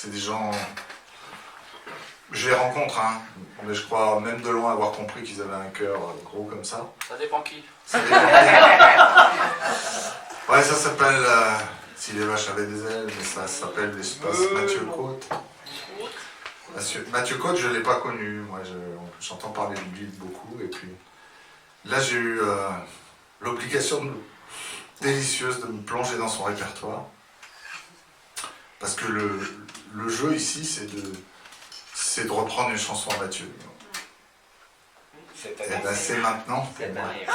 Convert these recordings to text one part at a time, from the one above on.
C'est des gens... Je les rencontre, hein, mais je crois même de loin avoir compris qu'ils avaient un cœur gros comme ça. Ça dépend qui. Ça dépend qui. Ouais, ça s'appelle... si les vaches avaient des ailes, mais ça s'appelle l'espace Mathieu Côte. Mathieu Côte, je ne l'ai pas connu. Moi, j'entends parler de lui beaucoup. Et puis, là, j'ai eu l'obligation délicieuse de me plonger dans son répertoire. Parce que le jeu ici, c'est de reprendre une chanson à Mathieu. Et ben, c'est maintenant. Cette année.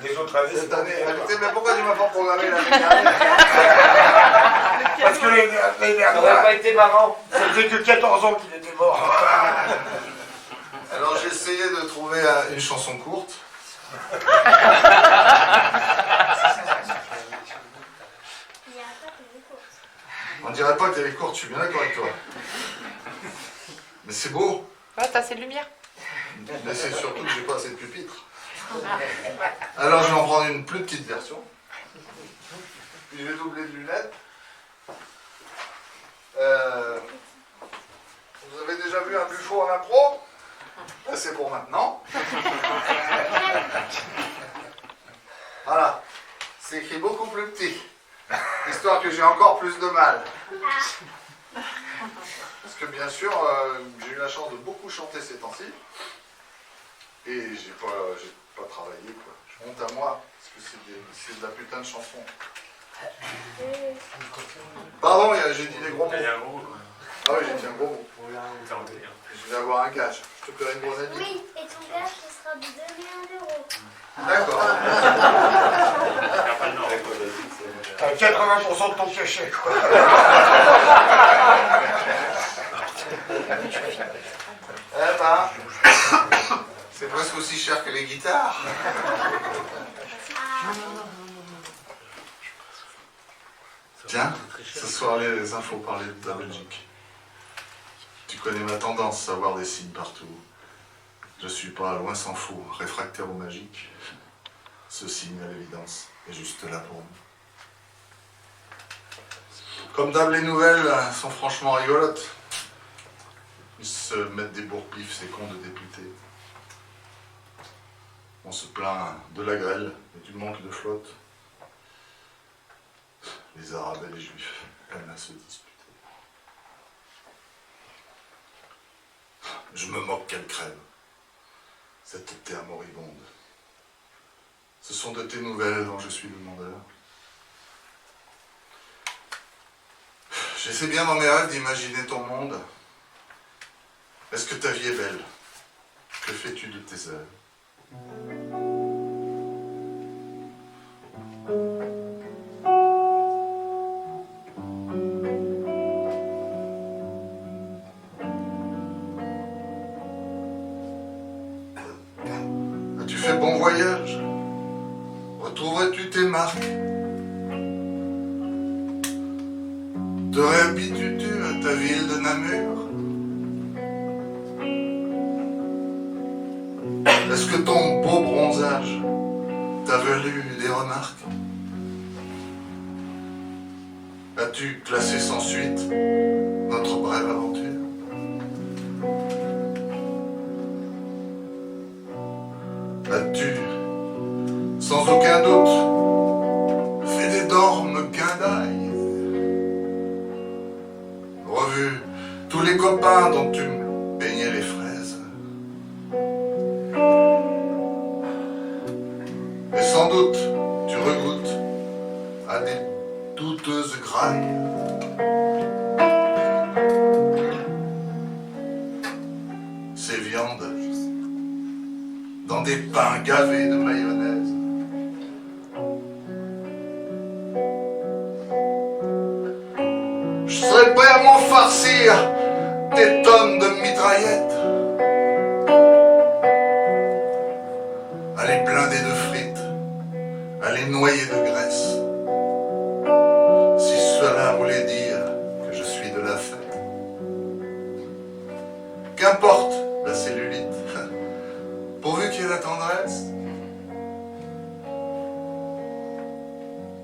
Les autres années. Cette année. Mais pourquoi tu m'as pas programmé l'année dernière? Parce que l'année dernière, ça n'aurait pas été marrant. Ça faisait que 14 ans qu'il était mort. Alors j'ai essayé de trouver une chanson courte. On dirait pas qu'elle est courte, je suis bien d'accord avec toi. Mais c'est beau. Ouais, t'as assez de lumière. Mais c'est surtout que j'ai pas assez de pupitre. Alors je vais en prendre une plus petite version. Puis je vais doubler de lunettes. Vous avez déjà vu un buffo en impro? C'est pour maintenant. Voilà. C'est écrit beaucoup plus petit. Histoire que j'ai encore plus de mal. Parce que bien sûr, j'ai eu la chance de beaucoup chanter ces temps-ci. Et j'ai pas travaillé, quoi. Je monte à moi, parce que c'est de la putain de chanson. Pardon, j'ai dit des gros mots. Il y a un gros, quoi. Ah oui, j'ai dit un gros mot. Je vais avoir un gage. Je te paierai une grenade. Oui, et ton gage, ce sera de donner 1 euro. D'accord. T'as 80% de ton cachet, quoi. Eh ben, c'est presque aussi cher que les guitares. Tiens, ce soir les infos parlaient de la Belgique. Tu connais ma tendance à voir des signes partout. Je suis pas, loin s'en faut, réfractaire au magique. Ce signe, à l'évidence, est juste là pour nous. Comme d'hab, les nouvelles sont franchement rigolotes. Ils se mettent des bourre-pifs, ces cons de députés. On se plaint de la grêle et du manque de flotte. Les Arabes et les Juifs aiment à se disputer. Je me moque qu'elle crève, cette terre moribonde. Ce sont de tes nouvelles dont je suis demandeur. J'essaie bien dans mes rêves d'imaginer ton monde. Est-ce que ta vie est belle? Que fais-tu de tes heures? As-tu fait bon voyage? Retrouverais-tu tes marques? Te réhabitues-tu à ta ville de Namur? Est-ce que ton beau bronzage t'a valu des remarques? As-tu classé sans suite notre brève aventure? As-tu, sans aucun doute, fait d'énormes gains d'ail? Revu tous les copains dont tu me peignais les fraises? Et sans doute, tu regoutes à des douteuses grailles. Ces viandes dans des pains gavés de mayonnaise. Je serais prêt à m'en farcir des tonnes de mitraillettes, à les blinder de frites, à les noyer de graisse, si cela voulait dire que je suis de la fête. Qu'importe la cellulite, pourvu qu'il y ait la tendresse,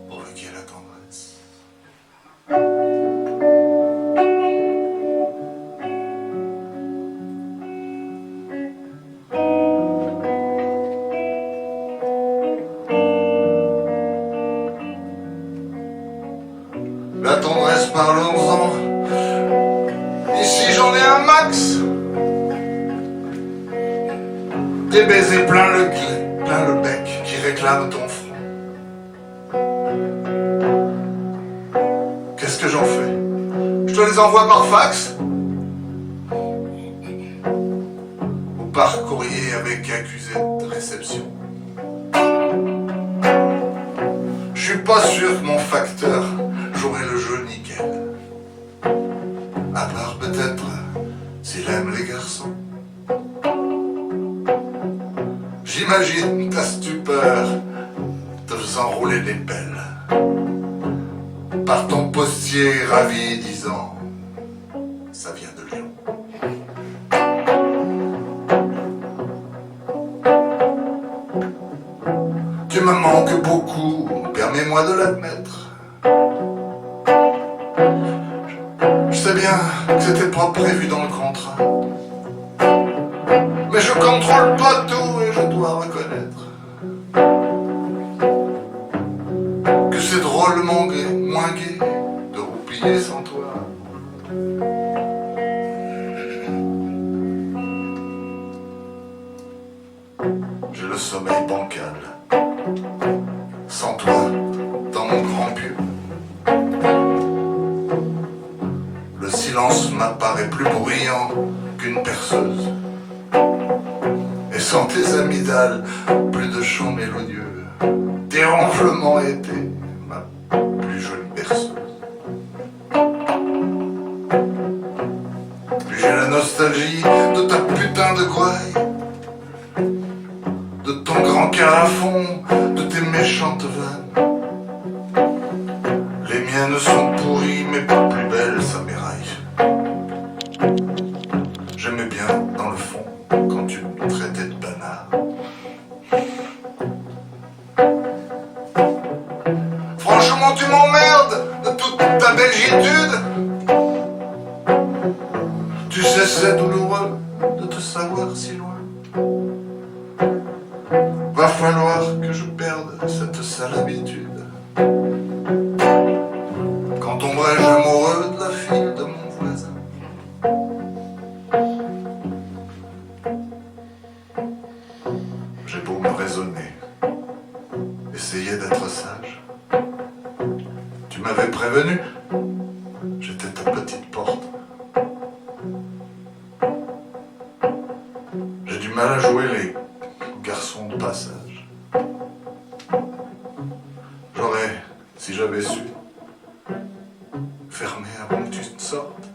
pourvu qu'il y ait la tendresse. stress, parlons-en. Ici j'en ai un max. Des baisers plein le bec qui réclament ton front. Qu'est-ce que j'en fais? Je te les envoie par fax? Ou par courrier avec accusé de réception? Je suis pas sûr que mon facteur jouerait le jeu nickel. À part peut-être s'il aime les garçons. J'imagine ta stupeur te faisant rouler des pelles par ton postier ravi disant ça vient de Lyon. Tu me manques beaucoup, permets-moi de l'admettre. Je sais bien que c'était pas prévu dans le contrat, mais je contrôle pas tout et je dois reconnaître que c'est drôlement gai, moins gai de roupiller sans toi. J'ai le sommeil bancal, sans toi, dans mon grand pieu. Le silence m'apparaît plus bruyant qu'une perceuse. Et sans tes amygdales, plus de chants mélodieux. Tes ronflements étaient ma plus jolie berceuse. Puis j'ai la nostalgie de ta putain de gouaille, de ton grand carafon, de tes méchantes vannes. Les miennes sont pourries, mais pas plus belles, ça m'éraille. J'aimais bien, dans le fond, quand tu me traitais de banard. Franchement, tu m'emmerdes de toute ta belgitude. Tu sais, c'est douloureux de te savoir si loin. Va falloir que je perde cette sale habitude. Quand tomberai-je amoureux de la fille de mon voisin? J'ai beau me raisonner, essayer d'être sage. Tu m'avais prévenu, j'étais ta petite porte. J'ai du mal à jouer les garçons de passage. J'aurais, si j'avais su, fermé avant que tu sortes.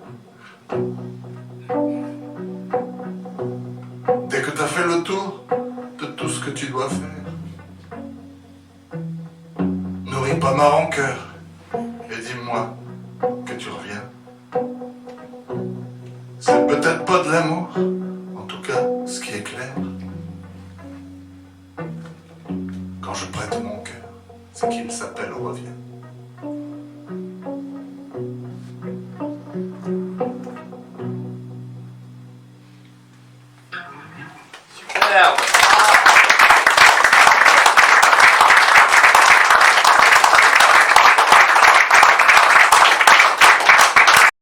Dès que t'as fait le tour de tout ce que tu dois faire, nourris pas ma rancœur et dis-moi que tu reviens. C'est peut-être pas de l'amour,